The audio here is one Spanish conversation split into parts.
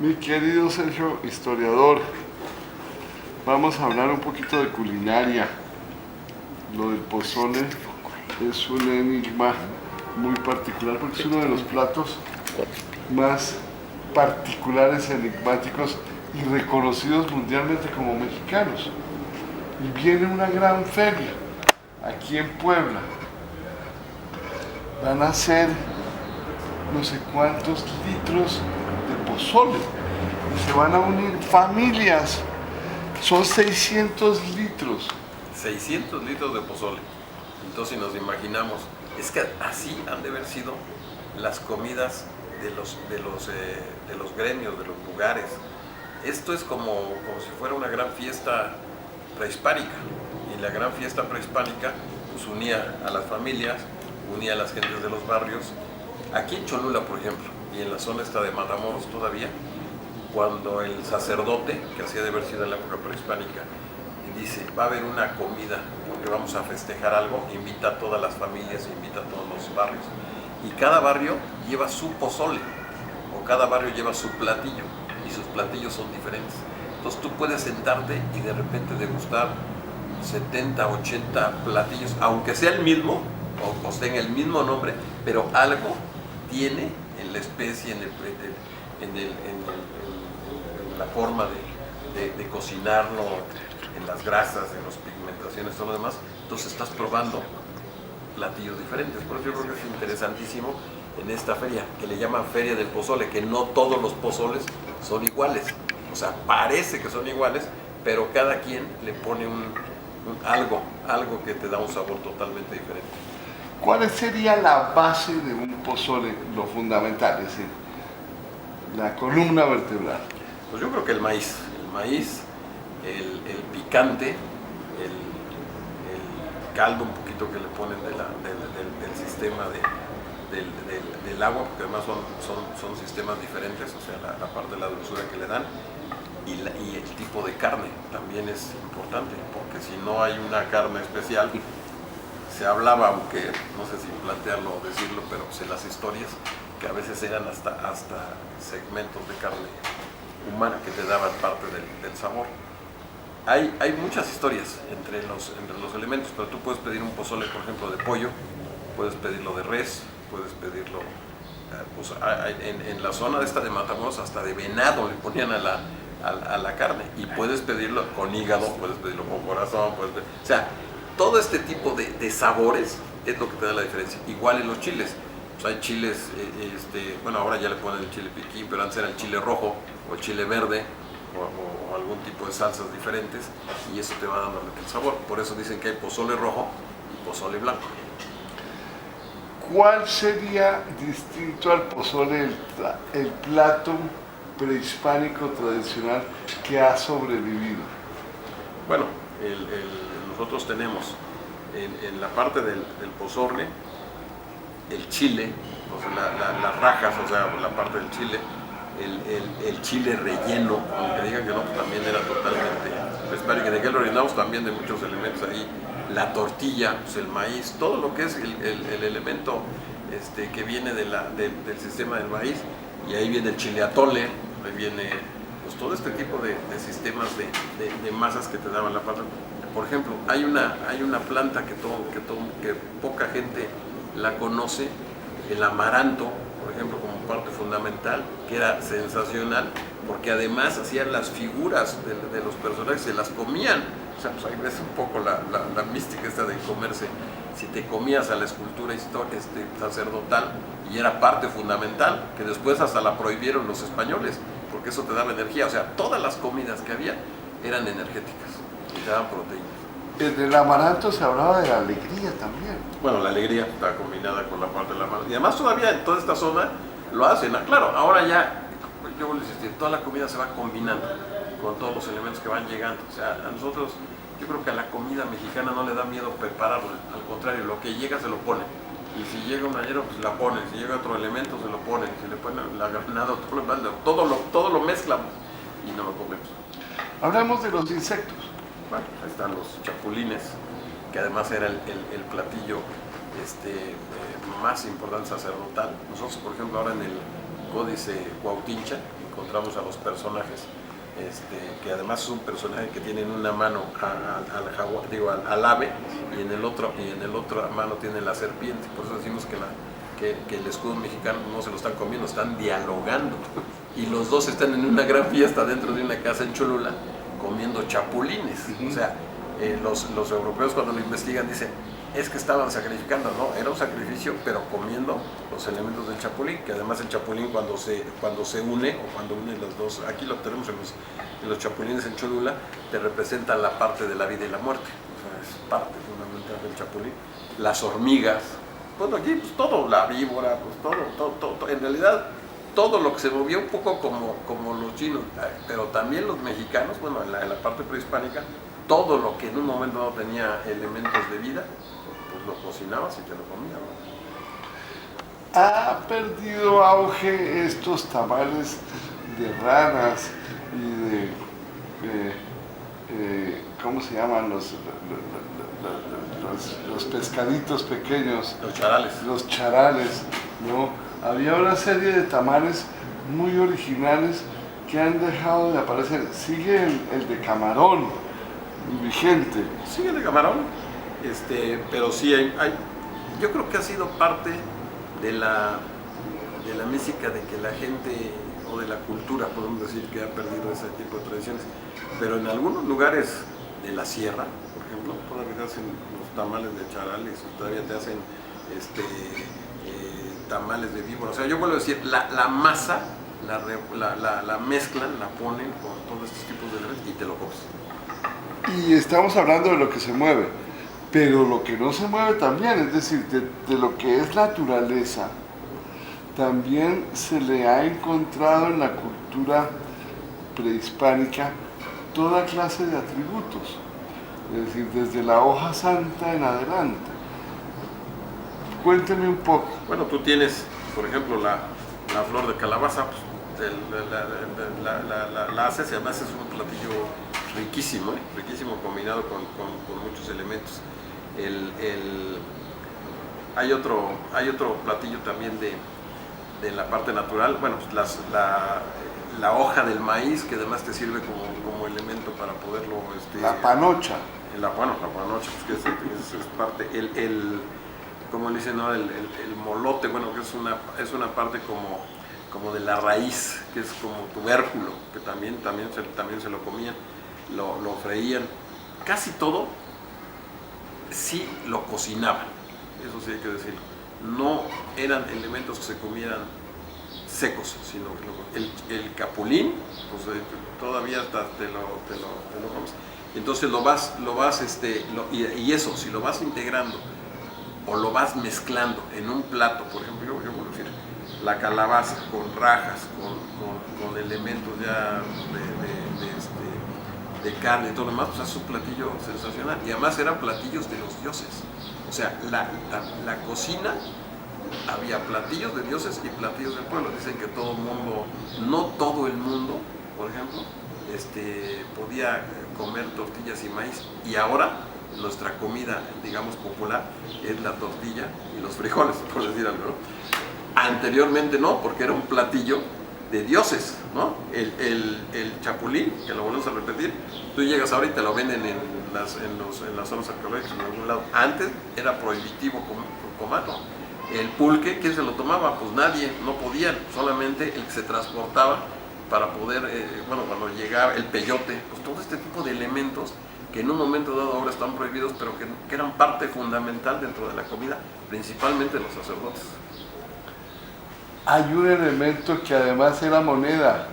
Mi querido Sergio, historiador, vamos a hablar un poquito de culinaria. Lo del pozole es un enigma muy particular porque es uno de los platos más particulares, enigmáticos y reconocidos mundialmente como mexicanos. Y viene una gran feria aquí en Puebla. Van a ser no sé cuántos litros de pozole y se van a unir familias. Son 600 litros. 600 litros de pozole. Entonces, si nos imaginamos, es que así han de haber sido las comidas de los gremios, de los lugares. Esto es como si fuera una gran fiesta prehispánica. Y la gran fiesta prehispánica pues, unía a las familias, unía a las gentes de los barrios. Aquí en Cholula, por ejemplo, y en la zona esta de Matamoros todavía, cuando el sacerdote, que hacía de haber sido en la época prehispánica, dice, va a haber una comida porque vamos a festejar algo, invita a todas las familias, invita a todos los barrios. Y cada barrio lleva su pozole, o cada barrio lleva su platillo, y sus platillos son diferentes. Entonces tú puedes sentarte y de repente degustar 70, 80 platillos, aunque sea el mismo, o tenga el mismo nombre, pero algo tiene en la especie, en la forma de cocinarlo, en las grasas, en las pigmentaciones, todo lo demás. Entonces estás probando platillos diferentes. Por eso yo creo que es interesantísimo en esta feria, que le llaman Feria del Pozole, que no todos los pozoles son iguales. O sea, parece que son iguales, pero cada quien le pone algo que te da un sabor totalmente diferente. ¿Cuál sería la base de un pozole, lo fundamental, es decir, la columna vertebral? Pues yo creo que el maíz, el picante, el caldo un poquito que le ponen del sistema del agua, porque además son sistemas diferentes, o sea, la parte de la dulzura que le dan, y el tipo de carne también es importante, porque si no hay una carne especial, se hablaba, aunque no sé si plantearlo o decirlo, pero pues en las historias, que a veces eran hasta segmentos de carne humana que te daban parte del sabor. Hay muchas historias entre los elementos, pero tú puedes pedir un pozole, por ejemplo, de pollo, puedes pedirlo de res, puedes pedirlo, pues, en la zona esta de Matamoros hasta de venado le ponían a la carne, y puedes pedirlo con hígado, puedes pedirlo con corazón, o sea, todo este tipo de sabores es lo que te da la diferencia. Igual en los chiles. Hay chiles, bueno, ahora ya le ponen el chile piquín, pero antes era el chile rojo o el chile verde o algún tipo de salsas diferentes, y eso te va dando el sabor. Por eso dicen que hay pozole rojo y pozole blanco. ¿Cuál sería, distinto al pozole, el plato prehispánico tradicional que ha sobrevivido? Bueno, nosotros tenemos en la parte del pozole, el chile, o sea, las rajas, o sea, la parte del chile, el chile relleno, aunque digan que no, pues también era totalmente prehispánico, de que lo rellenamos también de muchos elementos ahí, la tortilla, pues el maíz, todo lo que es el elemento que viene del sistema del maíz, y ahí viene el chile atole, ahí viene pues todo este tipo de sistemas de masas que te daban la parte. Por ejemplo, hay una planta que poca gente la conoce, el amaranto, por ejemplo, como parte fundamental, que era sensacional, porque además hacían las figuras de los personajes, se las comían. O sea, pues ahí ves un poco la mística esta de comerse. Si te comías a la escultura sacerdotal, y era parte fundamental, que después hasta la prohibieron los españoles, porque eso te daba energía. O sea, todas las comidas que había eran energéticas y te daban proteínas. En el amaranto se hablaba de la alegría también. Bueno, la alegría está combinada con la parte de la mano. Y además todavía en toda esta zona lo hacen. Claro, ahora ya, yo voy a insistir, toda la comida se va combinando con todos los elementos que van llegando. O sea, a nosotros, yo creo que a la comida mexicana no le da miedo prepararla. Al contrario, lo que llega se lo pone. Y si llega un añero, pues la ponen. Si llega otro elemento, se lo ponen. Si le ponen la granada, todo lo mezclamos y no lo comemos. Hablamos de los insectos. Bueno, ahí están los chapulines, que además era el platillo más importante sacerdotal. Nosotros, por ejemplo, ahora en el Códice Cuautincha, encontramos a los personajes, que además es un personaje que tiene en una mano al ave y en el otro mano tiene la serpiente. Por eso decimos que el escudo mexicano no se lo están comiendo, están dialogando. Y los dos están en una gran fiesta dentro de una casa en Cholula comiendo chapulines. O sea, los europeos cuando lo investigan dicen, es que estaban sacrificando, no, era un sacrificio, pero comiendo los elementos del chapulín, que además el chapulín cuando se une, o cuando une los dos, aquí lo tenemos en los chapulines en Cholula, te representan la parte de la vida y la muerte, o sea, es parte fundamental del chapulín. Las hormigas, bueno, aquí pues todo, la víbora, pues todo, en realidad todo lo que se movió un poco como los chinos, pero también los mexicanos, bueno, en la parte prehispánica, todo lo que en un momento no tenía elementos de vida, pues lo cocinabas y te lo comías, ¿no? Ha perdido auge estos tamales de ranas y ¿cómo se llaman los pescaditos pequeños? Los charales, ¿no? Había una serie de tamales muy originales que han dejado de aparecer. Sigue el de camarón vigente. Sigue el de camarón, pero sí yo creo que ha sido parte de la mística de que la gente, o de la cultura, podemos decir, que ha perdido ese tipo de tradiciones. Pero en algunos lugares de la sierra, por ejemplo, todavía te hacen los tamales de charales, o todavía te hacen tamales de víbora. O sea, yo vuelvo a decir, la masa la mezclan, la ponen con todos estos tipos de elementos y te lo comes. Y estamos hablando de lo que se mueve, pero lo que no se mueve también, es decir, de lo que es naturaleza, también se le ha encontrado en la cultura prehispánica toda clase de atributos, es decir, desde la hoja santa en adelante. Cuénteme un poco. Bueno, tú tienes, por ejemplo, la flor de calabaza, pues, la haces y además es un platillo riquísimo, riquísimo combinado con muchos elementos. Hay otro platillo también de la parte natural, bueno, pues la hoja del maíz, que además te sirve como elemento para poderlo... la panocha. La panocha, pues que es parte... como le dicen, ¿no? El molote, bueno, que es una parte como de la raíz, que es como tubérculo, que también se lo comían, lo freían. Casi todo sí lo cocinaban, eso sí hay que decirlo. No eran elementos que se comieran secos, sino el capulín, pues todavía hasta te lo comes. Entonces y eso, si lo vas integrando o lo vas mezclando en un plato, por ejemplo, yo voy a decir, la calabaza con rajas, con elementos ya de carne y todo lo demás, pues es un platillo sensacional. Y además eran platillos de los dioses. O sea, la cocina, había platillos de dioses y platillos del pueblo. Dicen que todo el mundo, no todo el mundo, por ejemplo, podía comer tortillas y maíz. Y ahora nuestra comida, digamos, popular es la tortilla y los frijoles, por decir algo, ¿no? Anteriormente no, porque era un platillo de dioses, ¿no? El chapulín, que lo volvemos a repetir, tú llegas ahora y te lo venden en las zonas arqueológicas en algún lado. Antes era prohibitivo comerlo. El pulque, ¿quién se lo tomaba? Pues nadie, no podían, solamente el que se transportaba para poder, cuando llegaba el peyote, pues todo este tipo de elementos que en un momento dado ahora están prohibidos, pero que eran parte fundamental dentro de la comida, principalmente de los sacerdotes. Hay un elemento que además era moneda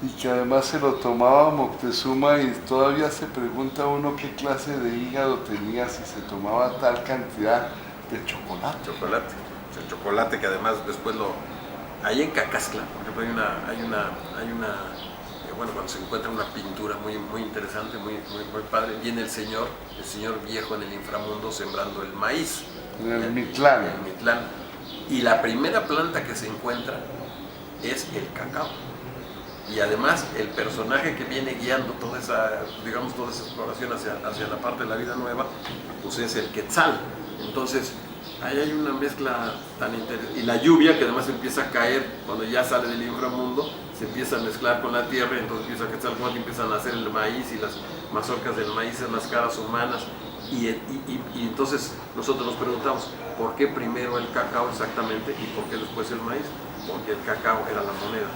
y que además se lo tomaba Moctezuma, y todavía se pregunta uno qué clase de hígado tenía si se tomaba tal cantidad de chocolate. O sea, chocolate que además después ahí en Cacaxtla, por ejemplo, cuando se encuentra una pintura muy, muy interesante, muy, muy, muy padre, viene el señor viejo en el inframundo sembrando el maíz. En el Mitlán. Y la primera planta que se encuentra es el cacao. Y además el personaje que viene guiando toda esa exploración hacia la parte de la vida nueva, pues es el Quetzal. Entonces, ahí hay una mezcla tan interesante. Y la lluvia, que además empieza a caer cuando ya sale del inframundo, se empieza a mezclar con la tierra, entonces empieza a Quetzalcóatl y empiezan a hacer el maíz y las mazorcas del maíz en las caras humanas. Y entonces nosotros nos preguntamos, ¿por qué primero el cacao exactamente y por qué después el maíz? Porque el cacao era la moneda.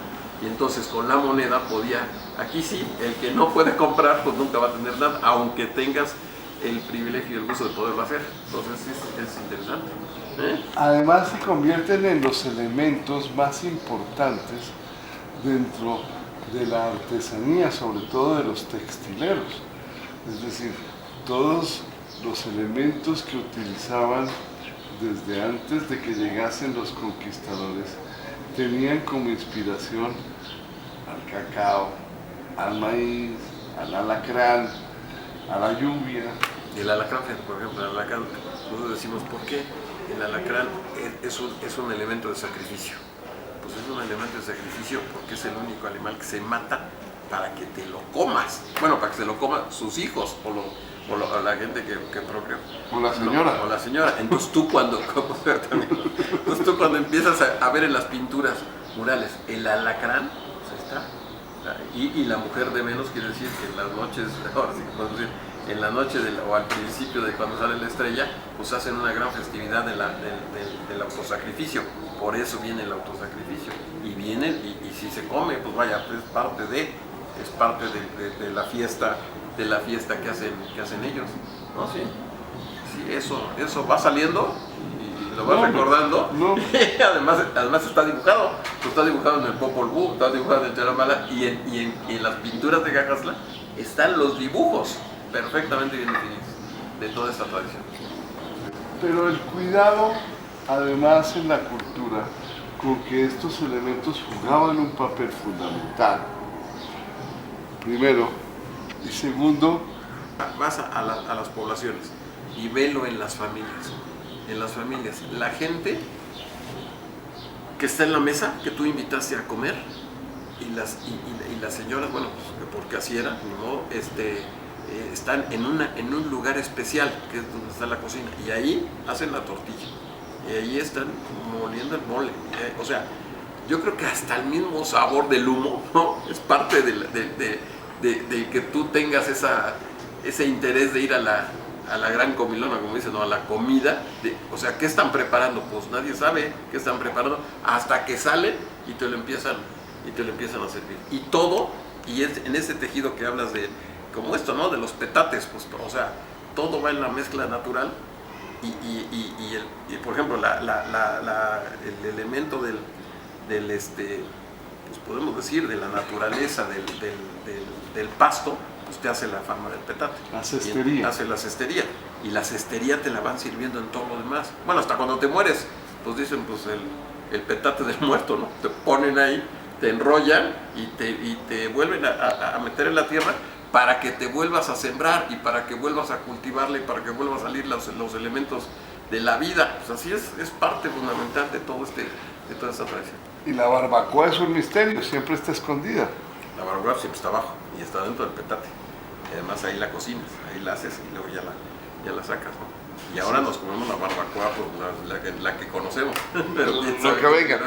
Y entonces con la moneda podía, aquí sí, el que no puede comprar pues nunca va a tener nada, aunque tengas el privilegio y el gusto de poderlo hacer. Entonces es interesante. Además se convierten en los elementos más importantes dentro de la artesanía, sobre todo de los textileros. Es decir, todos los elementos que utilizaban desde antes de que llegasen los conquistadores tenían como inspiración al cacao, al maíz, al alacrán, a la lluvia. El alacrán, por ejemplo, el alacrán, nosotros decimos, ¿por qué el alacrán es un elemento de sacrificio? Pues es un elemento de sacrificio porque es el único animal que se mata para que te lo comas. Bueno, para que se lo coman sus hijos o la gente que procreó. O la señora. O la señora. Entonces tú cuando empiezas a ver en las pinturas murales el alacrán, pues ahí está. Y la mujer de Venus quiere decir que en las noches, ahora sí que podemos decir, en la noche o al principio de cuando sale la estrella, pues hacen una gran festividad del autosacrificio. Por eso viene el autosacrificio. Y viene, y si se come, pues vaya, pues es parte de la fiesta que hacen ellos. ¿No? Sí, eso va saliendo y lo vas recordando. No. además está dibujado. Tú estás dibujado en el Popol Vuh, estás dibujado en el Charamala y en las pinturas de Gajasla están los dibujos perfectamente bien definidos de toda esta tradición. Pero el cuidado, además en la cultura, con que estos elementos jugaban un papel fundamental, primero, y segundo, vas a las poblaciones y velo en las familias. En las familias, la gente que está en la mesa, que tú invitaste a comer, y las señoras, bueno, pues, porque así era, ni modo, están en un lugar especial, que es donde está la cocina, y ahí hacen la tortilla, y ahí están moliendo el mole. O sea, yo creo que hasta el mismo sabor del humo, ¿no? Es parte de que tú tengas ese interés de ir a la gran comilona, como dicen, ¿no? A la comida. O sea, ¿qué están preparando? Pues nadie sabe qué están preparando hasta que salen y te lo empiezan a servir. Y todo, en ese tejido que hablas de, como esto, ¿no? De los petates, pues, o sea, todo va en la mezcla natural y por ejemplo, el elemento del pues podemos decir, de la naturaleza del pasto, pues te hace la fama del petate. la cestería. Hace la cestería. Y la cestería te la van sirviendo en todo lo demás. Bueno, hasta cuando te mueres, pues dicen, pues el petate del muerto, ¿no? Te ponen ahí, te enrollan y te vuelven a meter en la tierra para que te vuelvas a sembrar y para que vuelvas a cultivarla y para que vuelvan a salir los elementos de la vida. Pues así es parte fundamental de toda esta tradición. Y la barbacoa es un misterio, siempre está escondida. La barbacoa siempre está abajo y está dentro del petate. Y además ahí la cocinas, ahí la haces y luego ya la sacas, ¿no? Y ahora nos comemos la barbacoa, pues, la que conocemos. Pero Lo que venga.